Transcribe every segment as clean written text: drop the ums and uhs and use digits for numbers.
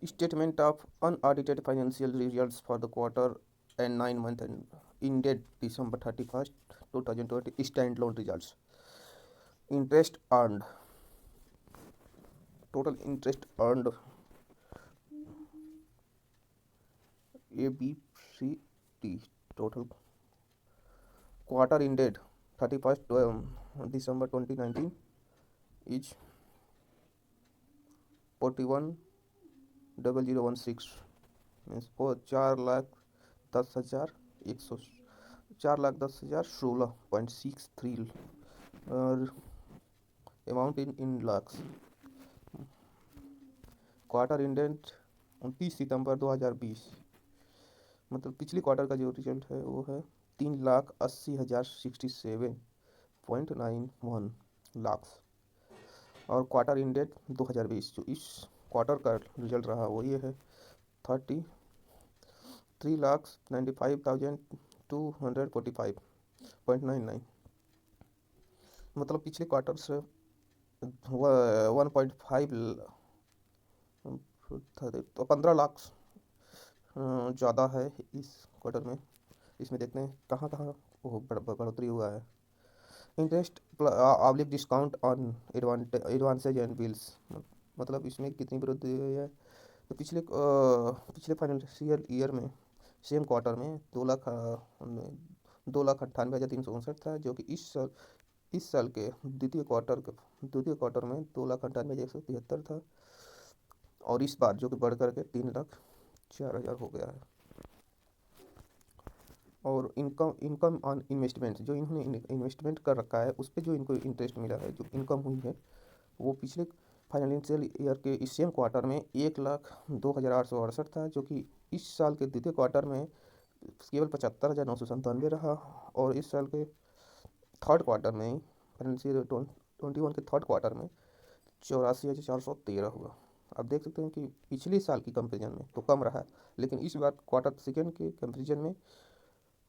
Statement of unaudited financial results for the quarter and 9 month and ended December 31st, 2020. Standalone results. Interest earned. Total interest earned ABCT. Total quarter ended 31st December 2019 is 41,016 means 4,10,100 4,10,016.63 amount in lakhs. Quarter indent 29 सितंबर 2020, मतलब पिछली quarter का जो result है वो है 3,80,067.91 लाख्स। और quarter ended 2020 जो इस क्वार्टर का रिजल्ट रहा वो ये है 33,95,245.99, मतलब पिछले क्वार्टर से 1.5 तो 15 लाख ज़्यादा है इस क्वार्टर में। इसमें देखते हैं कहाँ कहाँ बढ़ोतरी हुआ है। Interest oblique discount on advances and bills, मतलब इसमें कितनी वृद्धि हुई है। तो पिछले फाइनेंशियल ईयर में सेम क्वार्टर में 2,98,359 था, जो कि इस साल के द्वितीय क्वार्टर में 2,98,173 था, और इस बार जो कि बढ़ करके 3,04,000 हो गया है। और इनकम ऑन इन्वेस्टमेंट, जो इन्होंने इन्वेस्टमेंट कर रखा है उस पर जो इनको इंटरेस्ट मिला है, जो इनकम हुई है, वो पिछले फाइनेंशियल ईयर के इस सेम क्वार्टर में 1,02,868 था, जो कि इस साल के द्वितीय क्वार्टर में केवल 75,997 रहा, और इस साल के थर्ड क्वार्टर में फाइनेंशियल 21 के थर्ड क्वार्टर में 84,413 हुआ। आप देख सकते हैं कि पिछले साल की कंपेरिजन में तो कम रहा, लेकिन इस बार क्वार्टर सेकेंड के कंपेरिजन में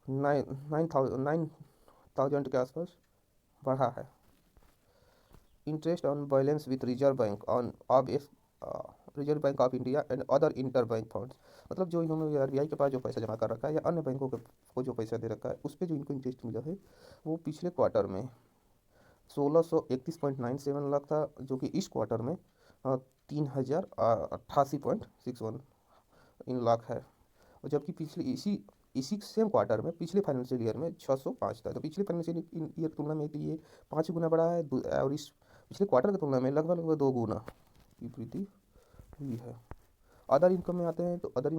9,000 के आसपास बढ़ा है। Interest on balance with reserve bank on reserve bank of India and other inter bank funds, मतलब जो इन्होंने आरबीआई के पास जो पैसा जमा कर रखा है या अन्य बैंकों को जो पैसा दे रखा है उस पर जो इनको इंटरेस्ट मिला है वो पिछले क्वार्टर में 1,631.97 लाख था, जो कि इस क्वार्टर में 3,088.61 इन लाख है। और जबकि इसी सेम क्वार्टर में पिछले फाइनेंशियल ईयर में 605 था, तो पिछले फाइनेंशियल ईयर की तुलना में तो ये 5 गुना बढ़ा है, और इस पिछले क्वार्टर की तुलना में लगभग 2 गुना की वृद्धि हुई है। अदर इनकम में आते हैं, तो अदर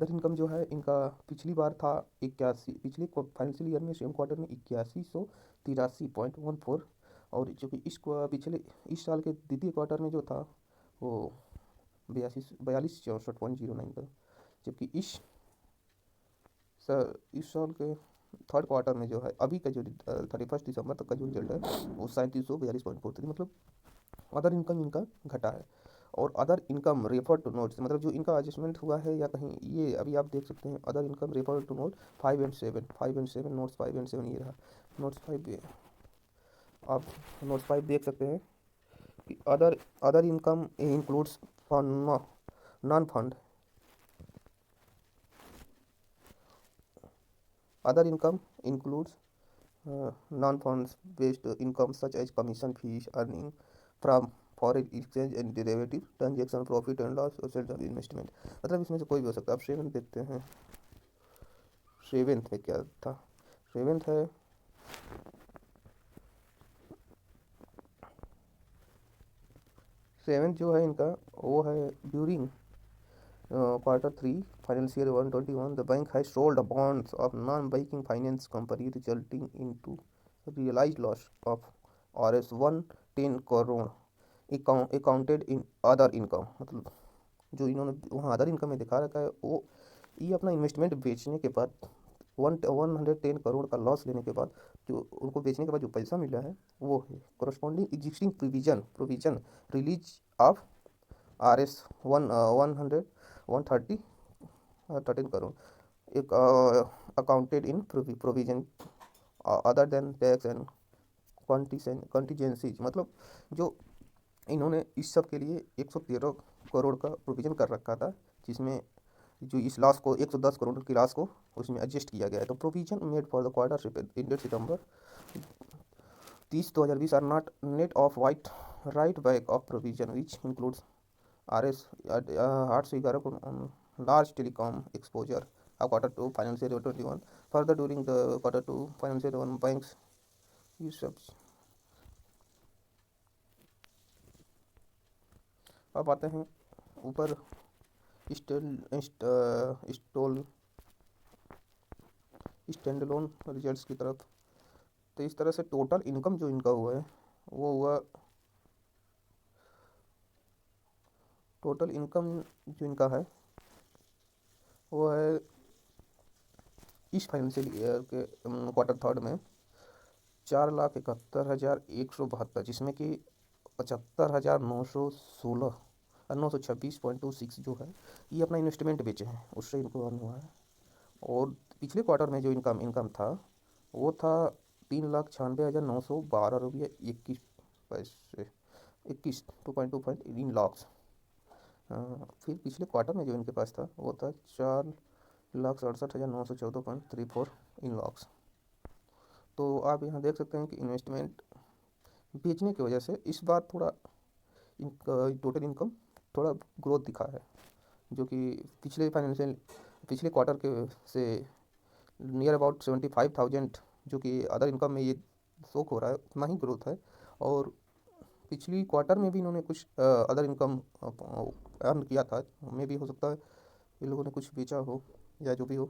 इनकम जो है इनका पिछली बार था 81, पिछले फाइनेंशियल ईयर में सेम क्वार्टर में 81,183.14, और जो कि इस साल के द्वितीय क्वार्टर में जो था वो 42,64.09 का, जबकि इस साल के थर्ड क्वार्टर में जो है अभी का जो 31 दिसंबर तक का जो रिजल्ट है वो 37,42.43, मतलब अदर इनकम इनका घटा है। और other income refer to notes, मतलब जो इनका एडजस्टमेंट हुआ है या कहीं, ये अभी आप देख सकते हैं other income refer to note 5 and 7 notes 5 and 7 ये रहा। नोट्स 5 आप नोट्स 5 देख सकते हैं कि other income includes non fund Other income includes non-funds based income such as commission fees, earning from foreign exchange and derivative transaction, profit and loss और self investment, मतलब इसमें से कोई भी हो सकता है। आप सेवेंथ देखते हैं, सेवेंथ है क्या था, सेवेंथ है सेवेंथ जो है इनका वो है during Q3 financial year 121, the bank has sold bonds of non-banking finance company resulting into realized loss of Rs 110 crore accounted in other income, मतलब जो इन्होंने वहाँ अदर इनकम में दिखा रखा है वो ये अपना इन्वेस्टमेंट बेचने के बाद 110 करोड़ का लॉस लेने के बाद जो उनको बेचने के बाद जो पैसा मिला है वो है corresponding existing provision release of Rs 113 crore एक accounted in provision other than tax and contingencies, मतलब जो इन्होंने इस सब के लिए 113 करोड़ का प्रोविज़न कर रखा था, जिसमें जो इस लॉस को 110 करोड़ की लॉस को उसमें एडजस्ट किया गया है। तो provision made for the quarter ended September 30 2020 are not net of वाइट write back of provision which includes RS 811 large telecom exposure of Q2 financial year 21. Further, during the Q2 financial year 21, banks use subs. अब आते हैं ऊपर stall stand loan results की तरफ। तो इस तरह से टोटल इनकम जो इनका हुआ है वो हुआ, टोटल इनकम जो इनका है वो है इस फाइनेंशियल ईयर के Q3 में 4,71,172, जिसमें कि 75,916 और 926.26 जो है ये अपना इन्वेस्टमेंट बेचे हैं, उससे इनको अर्न हुआ है। और पिछले क्वार्टर में जो इनकम था वो था 3,96,912 रुपये 21 पैसे 21 इन लॉक्स। फिर पिछले क्वार्टर में जो इनके पास था वो था 4,67,914.34 इन लॉक्स। तो आप यहाँ देख सकते हैं कि इन्वेस्टमेंट बेचने की वजह से इस बार थोड़ा इनका टोटल इनकम थोड़ा ग्रोथ दिखा है, जो कि पिछले क्वार्टर के से नियर अबाउट 75,000 जो कि अदर इनकम में ये शो हो रहा है, उतना ही ग्रोथ है। और पिछली क्वार्टर में भी इन्होंने कुछ अदर इनकम अर्न किया था, में भी हो सकता है इन लोगों ने कुछ बेचा हो या जो भी हो।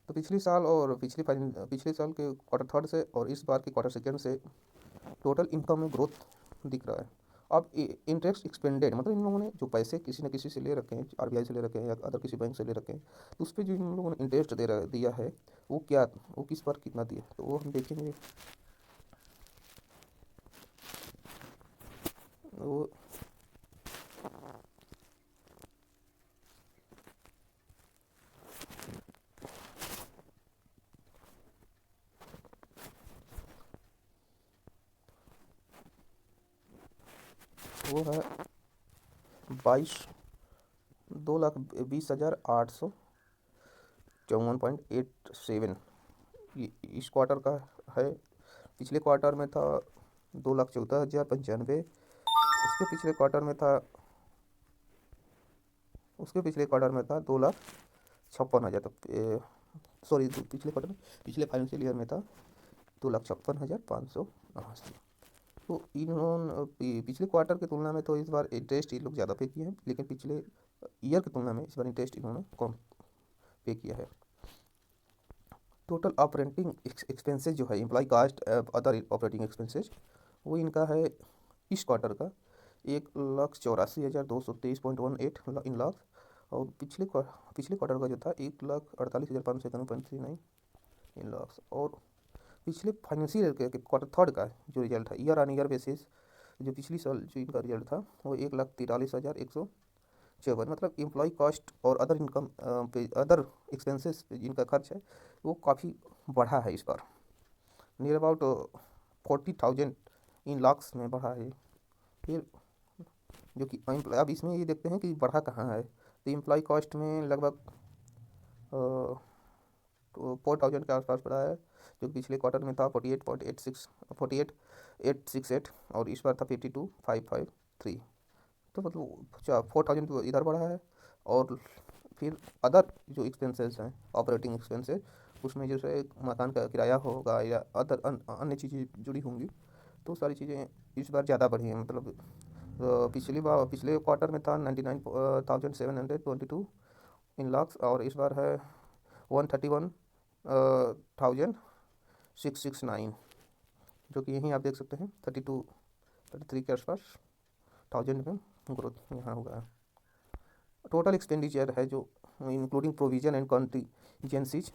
तो पिछले साल और पिछले साल के Q3 से और इस बार के Q2 से टोटल इनकम में ग्रोथ दिख रहा है। अब इंटरेस्ट एक्सपेंडेड मतलब इन लोगों ने जो पैसे किसी न किसी से ले रखे हैं, RBI से ले रखे हैं या अदर किसी बैंक से ले रखे हैं, तो उस पर जो इन लोगों ने इंटरेस्ट दिया है वो किस पर कितना दिया, तो वो हम देखेंगे। वो वो है 2,20,854.87 इस क्वार्टर का है। पिछले क्वार्टर में था 2,14,095। उसके पिछले क्वार्टर में था 2,56,000। तो सॉरी, पिछले फाइनेंशियल ईयर में था 2,56,580। तो इन्होंने पिछले क्वार्टर की तुलना में तो इस बार इंटरेस्ट ये लोग ज़्यादा पे किए हैं, लेकिन पिछले ईयर की तुलना में इस बार इंटरेस्ट इन्होंने कम पे किया है। टोटल ऑपरेटिंग एक्सपेंसेस जो है employee cost other operating expenses, वो इनका है इस क्वार्टर का 1,84,223.18 इन लाख। और पिछले क्वार्टर का जो था 1,48,591.39 इन लाख। और पिछले फाइनेंशियल ईयर के Q3 का जो रिजल्ट था ईयर ऑन ईयर बेसिस, जो पिछली साल जो इनका रिजल्ट था वो 1,43,154, मतलब एम्प्लॉय कॉस्ट और अदर इनकम पे अदर एक्सपेंसेस जिनका खर्च है वो काफ़ी बढ़ा है इस बार, नियर अबाउट 40,000 इन लाख्स में बढ़ा है। फिर जो कि अब इसमें ये देखते हैं कि बढ़ा कहाँ है। तो एम्प्लॉय कॉस्ट में लगभग 4,000 के आसपास बढ़ा है, जो पिछले क्वार्टर में था 48,868 और इस बार था 52,553। तो मतलब 4,000 तो इधर बढ़ा है। और फिर अदर जो एक्सपेंसेस हैं ऑपरेटिंग एक्सपेंसेस, उसमें जैसे मकान का किराया होगा या अदर अन्य चीज़ें जुड़ी होंगी, तो सारी चीज़ें इस बार ज़्यादा बढ़ी हैं। मतलब पिछले क्वार्टर में था 99,722 इन लाख्स और इस बार है 131,669, जो कि यहीं आप देख सकते हैं 33 के आसपास 1,000 में ग्रोथ यहाँ होगा। टोटल एक्सपेंडिचर है जो इंक्लूडिंग प्रोविजन एंड कॉन्टीजेंसीज,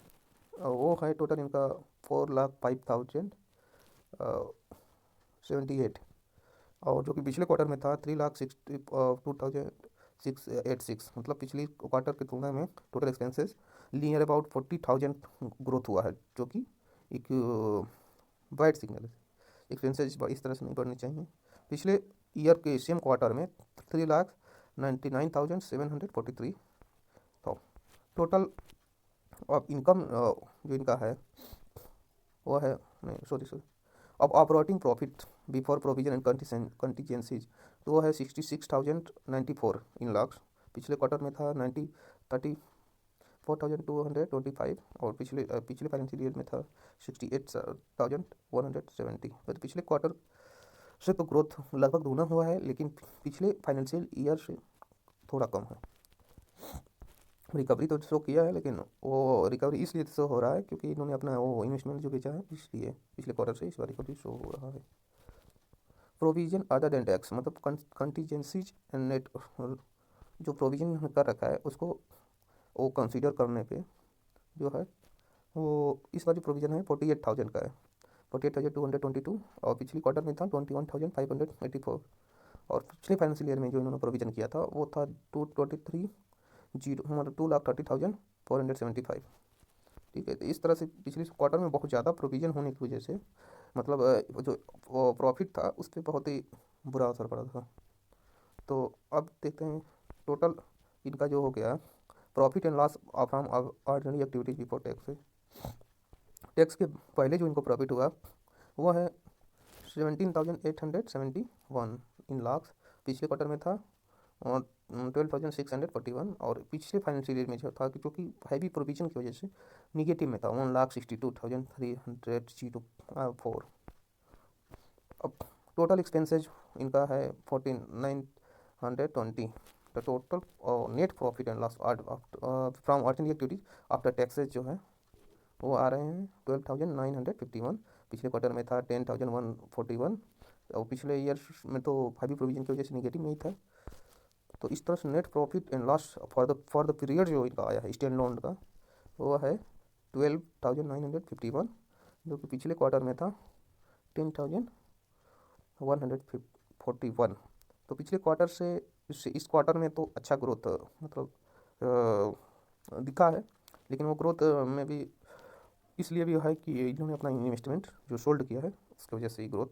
वो है टोटल इनका 4,05,078, और जो कि पिछले क्वार्टर में था 3,62,686। मतलब पिछली क्वार्टर की तुलना में total expenses near about 40,000 growth हुआ है, जो कि एक बैड सिग्नल है। एक्सपेंसेस इस तरह से नहीं बढ़ने चाहिए। पिछले ईयर के सेम क्वार्टर में 3,99,743। तो टोटल ऑफ इनकम जो इनका है वो है, नहीं सॉरी, अब operating profit before provision and contingencies तो वो है 66,094 इन लाख्स। पिछले क्वार्टर में था 4,225 और पिछले फाइनेंशियल ईयर में था 68,170। तो पिछले क्वार्टर से तो ग्रोथ लगभग दोगुना हुआ है, लेकिन पिछले फाइनेंशियल ईयर से थोड़ा कम है। रिकवरी तो शो किया है, लेकिन वो रिकवरी इसलिए शो हो रहा है क्योंकि इन्होंने अपना वो इन्वेस्टमेंट जो बेचा है, इसलिए पिछले क्वार्टर से इस बार रिकवरी शो हो रहा है। प्रोविजन अदर देन टैक्स मतलब कंटीजेंसीज एंड नेट, जो प्रोविजन कर रखा है उसको वो कंसीडर करने पे जो है वो इस बार जो प्रोविजन है 48,000 का है, 48,222, और पिछली क्वार्टर में था 21,584, और पिछले फाइनेंशियल ईयर में जो इन्होंने प्रोविजन किया था वो था 230,475। ठीक है, तो इस तरह से पिछले क्वार्टर में बहुत ज़्यादा प्रोविजन होने की वजह से मतलब जो प्रॉफिट था उस पर बहुत ही बुरा असर पड़ा था। तो अब देखते हैं टोटल इनका जो हो गया profit and loss from ordinary activities before tax. Tax के पहले जो इनको प्रॉफिट हुआ वो है 17,871 इन लाख्स। पिछले क्वार्टर में था और 12,641, और पिछले फाइनेंशियल ईयर में जो था जो कि हैवी प्रोविजन की वजह से निगेटिव में था 1,62,304। अब टोटल एक्सपेंसेज इनका है 4,920। The total net profit and loss from ordinary activities after taxes जो है वो आ रहे हैं 12,951। पिछले क्वार्टर में था 10,141, और पिछले ईयर में तो हैवी प्रोविजन की वजह से निगेटिव नहीं था। तो इस तरह से net profit and loss for the period जो इनका आया है स्टैंड लोन का वो है 12,951, जो कि पिछले क्वार्टर में था 10,141। तो पिछले क्वार्टर से इस क्वार्टर में तो अच्छा ग्रोथ मतलब दिखा है, लेकिन वो ग्रोथ में भी इसलिए भी है कि इन्होंने अपना इन्वेस्टमेंट जो सोल्ड किया है उसकी वजह से ही ग्रोथ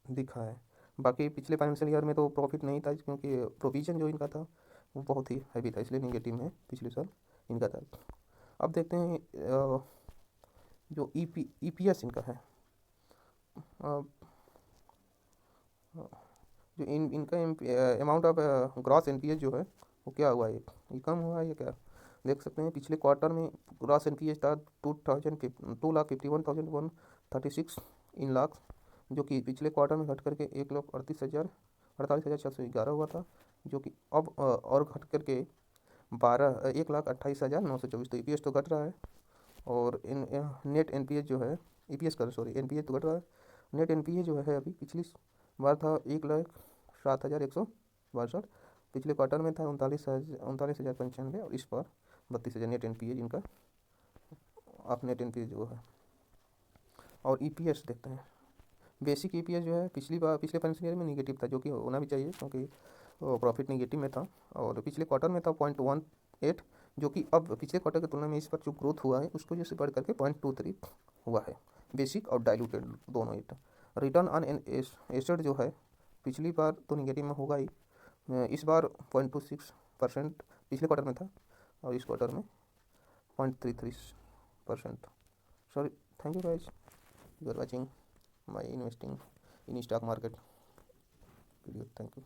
दिखा है। बाकी पिछले फाइनेंशियल ईयर में तो प्रॉफिट नहीं था क्योंकि प्रोविजन जो इनका था वो बहुत ही हैवी था, इसलिए निगेटिव में पिछले साल इनका था। अब देखते हैं जो ईपीएस इनका है, जो इनका अमाउंट ऑफ ग्रॉस एनपीएस जो है वो क्या हुआ है, ये कम हुआ है या क्या। देख सकते हैं पिछले क्वार्टर में ग्रॉस एनपीएस था 2,51,136 इन लाख, जो कि पिछले क्वार्टर में घट करके 1,38,611 हुआ था, जो कि अब और घट करके 1,28,924। तो ईपीएस तो घट रहा है, और नेट एनपीएस जो है ईपीएस का सॉरी एनपीएस तो घट रहा है। नेट एनपीएस जो है अभी पिछली बार था 1,07,162, पिछले क्वार्टर में था 39,95, और इस बार 32,000 नेट एनपीएस इनका आप नेट एनपीएस जो है। और ईपीएस देखते हैं, बेसिक ईपीएस जो है पिछले फाइनेंशियल ईयर में निगेटिव था, जो कि होना भी चाहिए क्योंकि प्रॉफिट निगेटिव में था, और पिछले क्वार्टर में था 0.18, जो कि अब पिछले क्वार्टर की तुलना में इस पर जो ग्रोथ हुआ है उसको वजह से बढ़ करके 0.23 हुआ है, बेसिक और डाइल्यूटेड दोनों ही। रिटर्न ऑन एसेट जो है पिछली बार तो निगेटिव में होगा ही, इस बार 0.26% पिछले क्वार्टर में था, और इस क्वार्टर में 0.33%। Sorry, thank you guys, you are watching my investing in stock market video. Thank you.